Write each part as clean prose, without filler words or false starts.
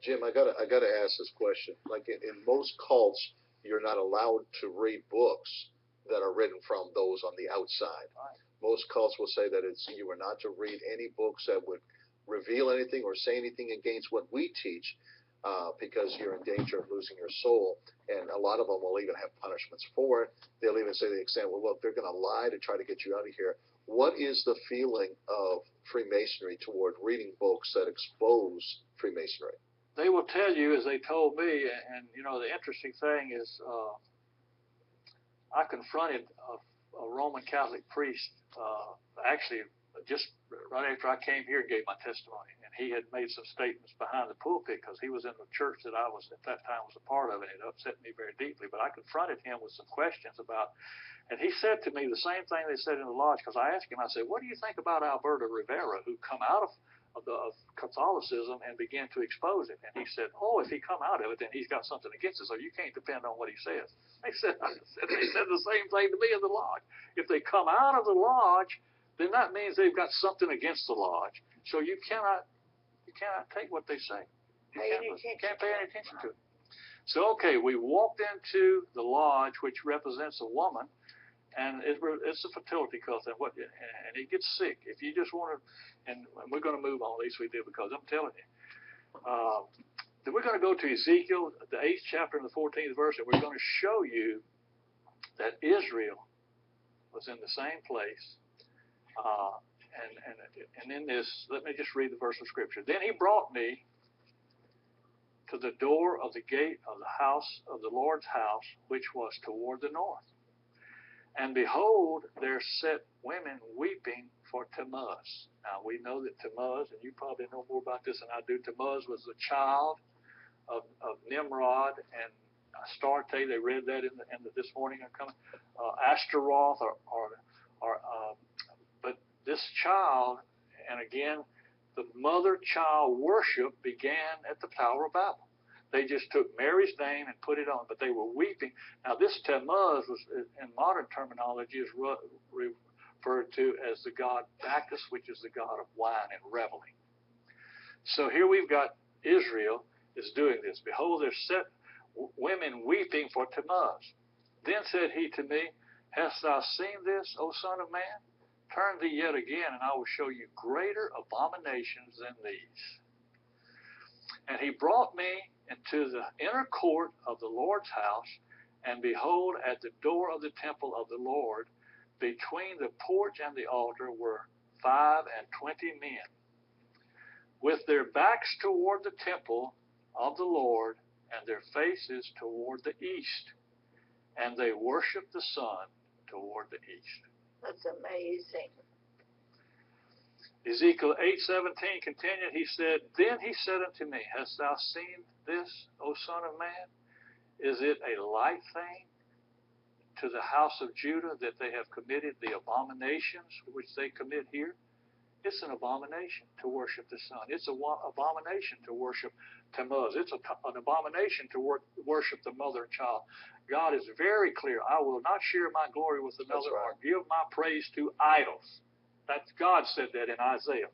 Jim, I gotta ask this question. Like in most cults, you're not allowed to read books that are written from those on the outside. Right. Most cults will say that you are not to read any books that would reveal anything or say anything against what we teach, because you're in danger of losing your soul. And a lot of them will even have punishments for it. They'll even say to the extent, well, look, they're going to lie to try to get you out of here. What is the feeling of Freemasonry toward reading books that expose Freemasonry? They will tell you, as they told me, and you know, the interesting thing is, I confronted a Roman Catholic priest, actually just right after I came here and gave my testimony, and he had made some statements behind the pulpit because he was in the church that I was at that time was a part of, and it upset me very deeply. But I confronted him with some questions about, and he said to me the same thing they said in the lodge, because I asked him, I said, what do you think about Alberto Rivera, who come out of Catholicism and began to expose it? And he said, oh, if he come out of it, then he's got something against it, so you can't depend on what he says. They said the same thing to me in the lodge. If they come out of the lodge, then that means they've got something against the lodge. So you cannot take what they say. You can't pay any attention to it. So, okay, we walked into the lodge, which represents a woman, and it's a fertility cult, and it gets sick. If you just want to, and we're going to move on, at least we did, because I'm telling you. Then we're going to go to Ezekiel, the 8th chapter and the 14th verse, and we're going to show you that Israel was in the same place. And in this, let me just read the verse of Scripture. Then he brought me to the door of the gate of the house of the Lord's house, which was toward the north. And behold, there sat women weeping for Tammuz. Now, we know that Tammuz, and you probably know more about this than I do, Tammuz was the child of Nimrod and Astarte. They read that in this morning. Ashtaroth, but this child, and again, the mother-child worship began at the Tower of Babel. They just took Mary's name and put it on, but they were weeping. Now, this Tammuz was, in modern terminology, is referred to as the god Bacchus, which is the god of wine and reveling. So here we've got Israel is doing this. Behold, there sat women weeping for Tammuz. Then said he to me, hast thou seen this, O son of man? Turn thee yet again, and I will show you greater abominations than these. And he brought me into the inner court of the Lord's house, and behold, at the door of the temple of the Lord, between the porch and the altar, were 25 men, with their backs toward the temple of the Lord, and their faces toward the east. And they worshiped the sun toward the east. That's amazing. Ezekiel 8:17 continued, he said, then he said unto me, hast thou seen this, O son of man? Is it a light thing to the house of Judah that they have committed the abominations which they commit here? It's an abomination to worship the sun. It's an abomination to worship Tammuz. It's an abomination to worship the mother and child. God is very clear. I will not share my glory with another or give my praise to idols. That's God said that in Isaiah.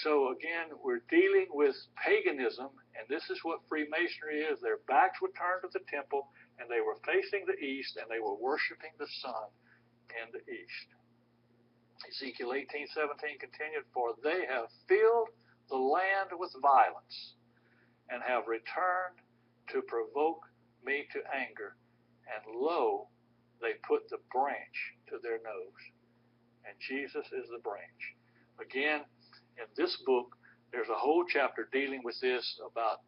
So again, we're dealing with paganism, and this is what Freemasonry is. Their backs were turned to the temple, and they were facing the east, and they were worshiping the sun in the east. Ezekiel 18:17 continued, for they have filled the land with violence, and have returned to provoke me to anger. And lo, they put the branch to their nose. And Jesus is the branch. Again, in this book, there's a whole chapter dealing with this about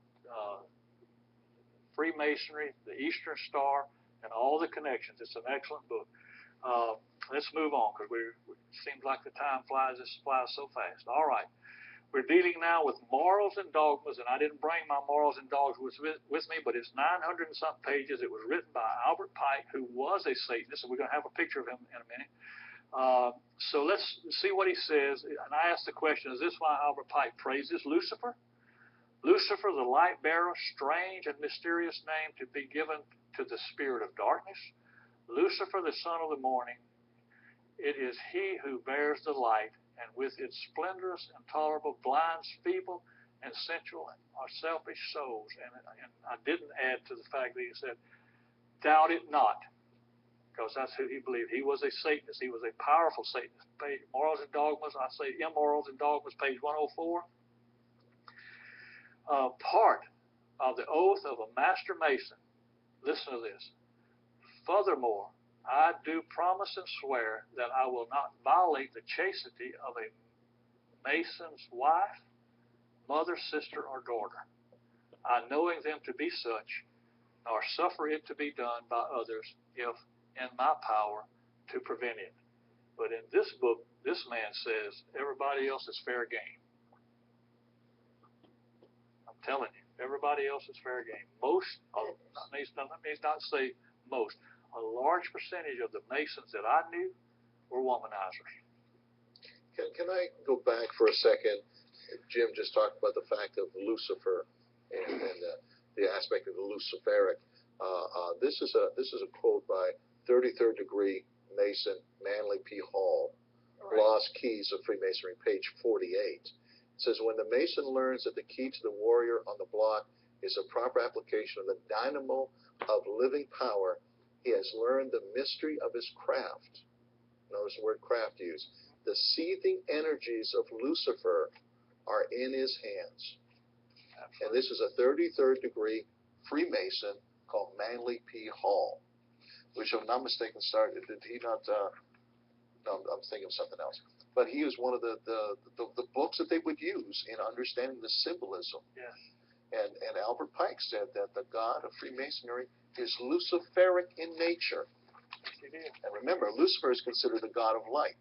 Freemasonry, the Eastern Star, and all the connections. It's an excellent book. Let's move on, because it seems like the time flies so fast. All right. We're dealing now with morals and dogmas, and I didn't bring my morals and dogmas with me, but it's 900 and some pages. It was written by Albert Pike, who was a Satanist, and we're going to have a picture of him in a minute. So let's see what he says. And I asked the question, is this why Albert Pike praises Lucifer? Lucifer, the light bearer, strange and mysterious name to be given to the spirit of darkness. Lucifer, the son of the morning. It is he who bears the light, and with its splendorous and tolerable blinds feeble and sensual or selfish souls. And I didn't add to the fact that he said, doubt it not, because that's who he believed. He was a Satanist. He was a powerful Satanist. Morals and Dogmas, I say Immorals and Dogmas, page 104. Part of the oath of a master mason, listen to this. Furthermore, I do promise and swear that I will not violate the chastity of a mason's wife, mother, sister, or daughter, I knowing them to be such, nor suffer it to be done by others, if in my power to prevent it. But in this book, this man says everybody else is fair game. I'm telling you, everybody else is fair game. Most, let me not say most, a large percentage of the Masons that I knew were womanizers. Can I go back for a second? Jim just talked about the fact of Lucifer and the aspect of the Luciferic. This is a quote by 33rd degree Mason Manly P. Hall, Right. Lost Keys of Freemasonry, page 48. It says, when the Mason learns that the key to the warrior on the block is a proper application of the dynamo of living power, he has learned the mystery of his craft. Notice the word craft used. The seething energies of Lucifer are in his hands. Absolutely. And this is a 33rd degree Freemason called Manly P. Hall, which, if I'm not mistaken, started, did he not, no, I'm thinking of something else. But he was one of the books that they would use in understanding the symbolism. Yes. And Albert Pike said that the God of Freemasonry is Luciferic in nature. Yes, he did. And remember, Lucifer is considered the God of light.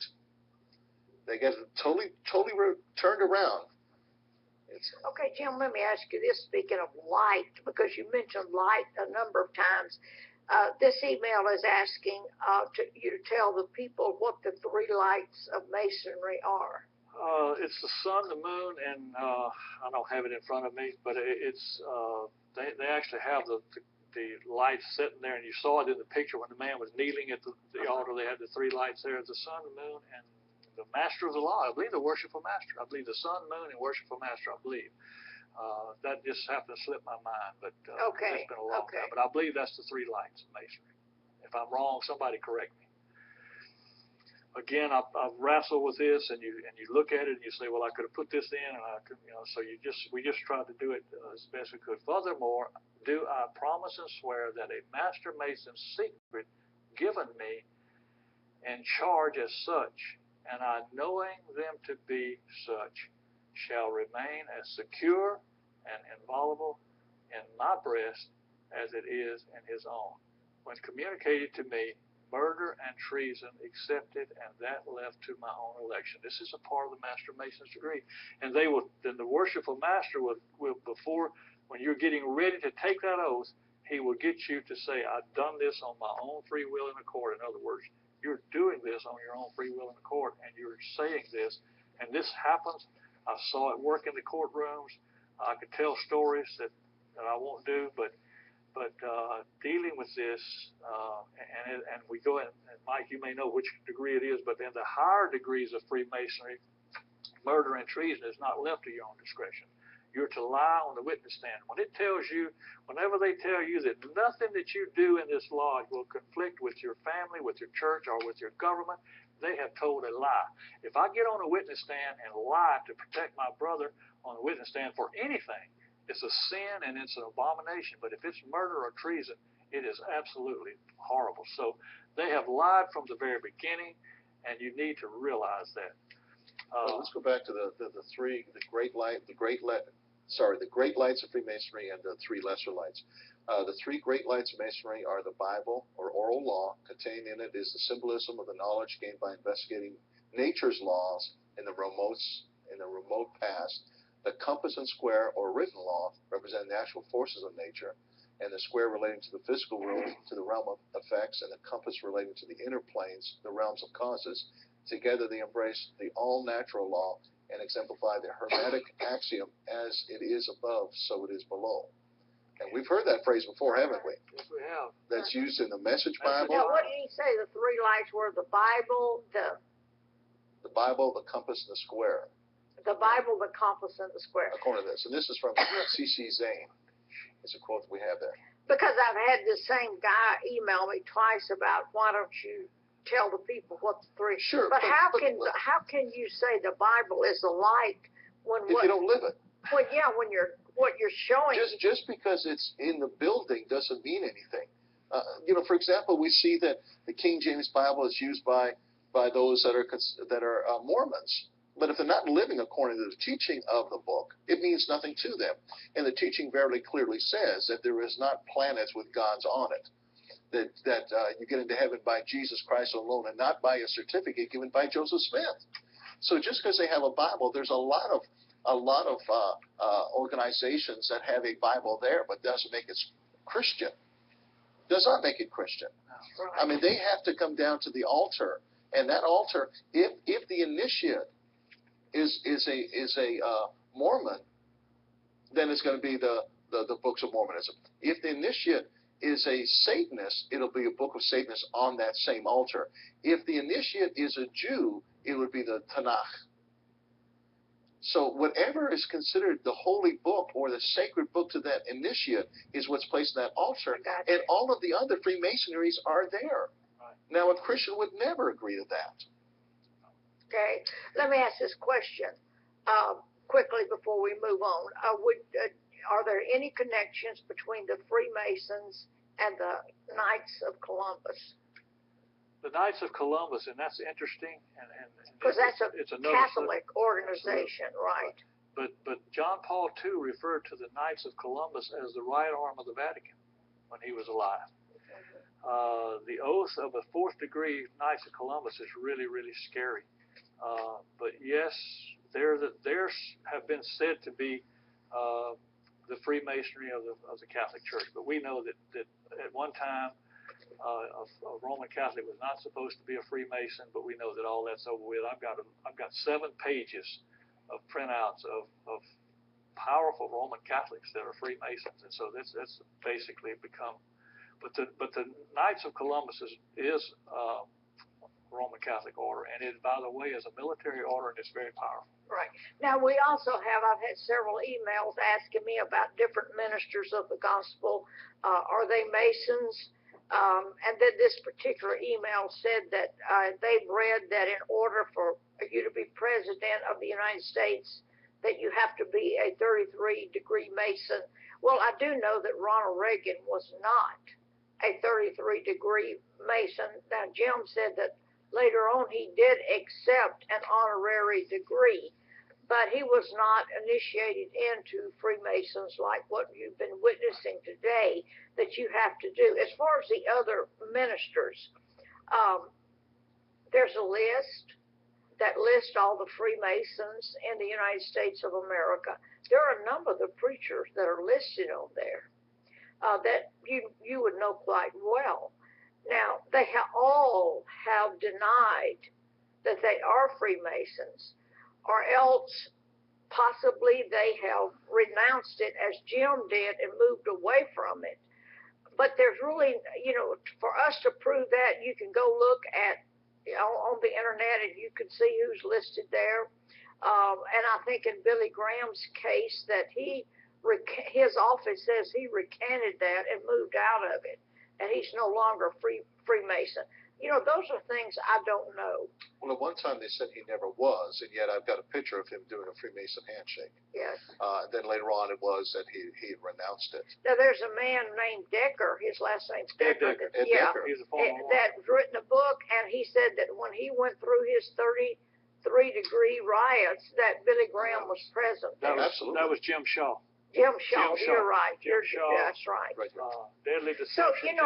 They get totally turned around. Okay, Jim, let me ask you this, speaking of light, because you mentioned light a number of times. This email is asking you to tell the people what the three lights of Masonry are. It's the sun, the moon, and I don't have it in front of me, but it's they actually have the lights sitting there, and you saw it in the picture when the man was kneeling at the altar. They had the three lights there: the sun, the moon, and the master of the law. I believe the worshipful master. I believe the sun, moon, and worshipful master. I believe that just happened to slip my mind, but Okay. it's been a long time. But I believe that's the three lights of Masonry. If I'm wrong, somebody correct me. Again, I've wrestled with this, and you look at it and you say, well, I could have put this in, and I could, so we just tried to do it as best we could. Furthermore, do I promise and swear that a master mason's secret given me and charge as such, and I knowing them to be such, shall remain as secure and inviolable in my breast as it is in his own. When communicated to me, murder and treason accepted, and that left to my own election. This is a part of the Master Mason's degree. And then the worshipful master will before, when you're getting ready to take that oath, he will get you to say, I've done this on my own free will and accord. In other words, you're doing this on your own free will and accord, and you're saying this, and this happens. I saw it work in the courtrooms. I could tell stories that I won't do, but dealing with this, and we go in, and Mike, you may know which degree it is, but in the higher degrees of Freemasonry, murder and treason is not left to your own discretion. You're to lie on the witness stand. Whenever they tell you that nothing that you do in this lodge will conflict with your family, with your church, or with your government, they have told a lie. If I get on a witness stand and lie to protect my brother on the witness stand for anything, it's a sin and it's an abomination. But if it's murder or treason, it is absolutely horrible. So they have lied from the very beginning, and you need to realize that. Let's go back to the great lights of Freemasonry and the three lesser lights. The three great lights of Masonry are the Bible, or oral law. Contained in it is the symbolism of the knowledge gained by investigating nature's laws in the remote past. The compass and square, or written law, represent the actual forces of nature, and the square relating to the physical world, to the realm of effects, and the compass relating to the inner planes, the realms of causes. Together they embrace the all-natural law and exemplify the Hermetic axiom, as it is above, so it is below. And we've heard that phrase before, haven't we? Yes, we have. That's used in the Message Bible. Now, what did he say the three lights were? The Bible, The Bible, the compass, and the square. The Bible, the compass, and the square. according to this. And this is from C.C. Zane. It's a quote that we have there. Because I've had the same guy email me twice about why don't you tell the people what the three. Sure, But how but can you say the Bible is a light when if you don't live it, when what you're showing? just because it's in the building doesn't mean anything. For example, we see that the King James Bible is used by those that are Mormons. But if they're not living according to the teaching of the book, it means nothing to them. And the teaching very clearly says that there is not planets with gods on it. That you get into heaven by Jesus Christ alone and not by a certificate given by Joseph Smith. So just because they have a Bible, there's a lot of organizations that have a Bible there, but doesn't make it Christian. Does not make it Christian. Right. I mean, they have to come down to the altar, and that altar, if the initiate is a Mormon, then it's going to be the books of Mormonism. If the initiate is a Satanist, it'll be a book of Satanists on that same altar. If the initiate is a Jew, it would be the Tanakh. So whatever is considered the holy book or the sacred book to that initiate is what's placed in that altar, Gotcha. and all of the other Freemasonries are there. Right. Now, a Christian would never agree to that. Okay, let me ask this question quickly before we move on. Are there any connections between the Freemasons and the Knights of Columbus? The Knights of Columbus, and that's interesting, and Because that's a it's another Catholic organization, right? But John Paul II referred to the Knights of Columbus as the right arm of the Vatican when he was alive. The oath of a fourth degree Knights of Columbus is really, really scary. But yes, there have been said to be the Freemasonry of the Catholic Church. But we know that at one time a Roman Catholic was not supposed to be a Freemason. But we know that all that's over with. I've got 7 pages of printouts of powerful Roman Catholics that are Freemasons, and so that's basically become. But the Knights of Columbus is Roman Catholic order, and it, by the way, is a military order, and it's very powerful. Right. Now, I've had several emails asking me about different ministers of the gospel. Are they Masons? And then this particular email said that they've read that in order for you to be president of the United States, that you have to be a 33-degree Mason. Well, I do know that Ronald Reagan was not a 33-degree Mason. Now, Jim said that later on he did accept an honorary degree, but he was not initiated into Freemasons like what you've been witnessing today that you have to do. As far as the other ministers, there's a list that lists all the Freemasons in the United States of America. There are a number of the preachers that are listed on there that you would know quite well. Now, they all have denied that they are Freemasons, or else possibly they have renounced it as Jim did and moved away from it. But there's really, for us to prove that, you can go look at on the internet and you can see who's listed there. And I think in Billy Graham's case that his office says he recanted that and moved out of it, and he's no longer Freemason. Those are things I don't know. Well, at one time they said he never was, and yet I've got a picture of him doing a Freemason handshake. Yes. Then later on it was that he renounced it. Now there's a man named Decker. His last name's Decker. Ed Yeah. Decker. He's a former That's written a book, and he said that when he went through his 33-degree riots, that Billy Graham was present. Absolutely. That was Jim Shaw. Jim Shaw, Jim Shaw. you're right. Jim Shaw. That's right. Right. Deadly So Deception.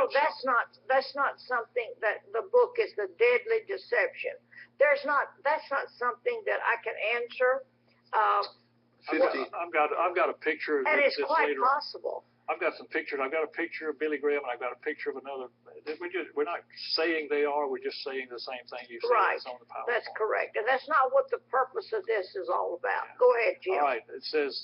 that's not something that the book is the deadly deception. That's not something that I can answer. 50. I've got a picture. And it's that's quite later on. possible. I've got some pictures. I've got a picture of Billy Graham, and I've got a picture of another. We're not saying they are. We're just saying the same thing you said. Right. It's on the PowerPoint. That's correct. And that's not what the purpose of this is all about. Go ahead, Jim. All right. It says